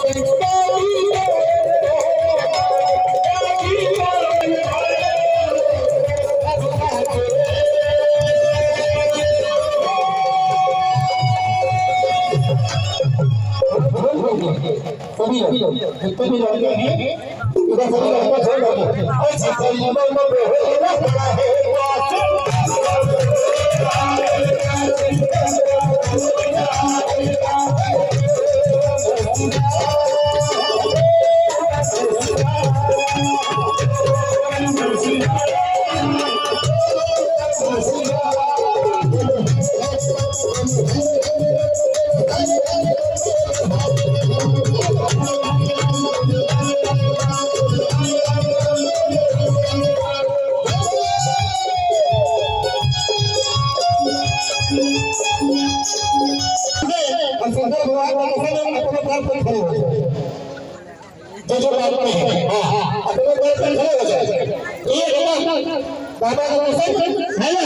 सभी जितने भी लड़के हैं इधर सभी लड़के छोड़ दो ऐसे करीबों में होना पड़ा है जो बात में है अपने पैर पर खड़े हो जाए ये बाबा का वचन है ना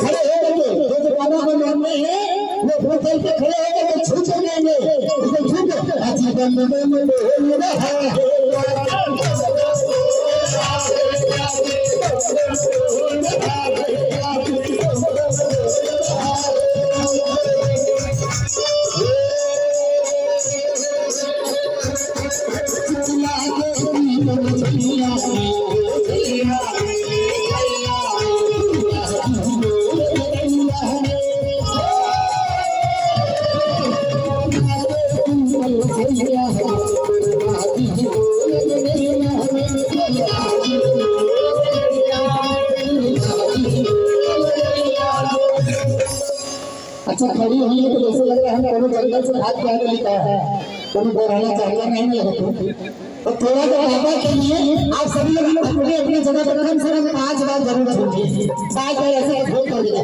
खड़े हो करके जो बाबा का नाम में है वो बोतल पे खड़े हो करके छूट जाएंगे इसको छूट आजीवन में हो रहा है अच्छा खड़ी हुई है तो जैसे लग रहा है हम जंगल से भाग के आने लिखा है तुम रहना चाहिए नहीं लगे तो थोड़ा सा बाबा के लिए आप सभी लोग अपने अपने जगह पर कम से कम 5 बार जरूर छूटिए 5 बार ऐसे खोल कर दिया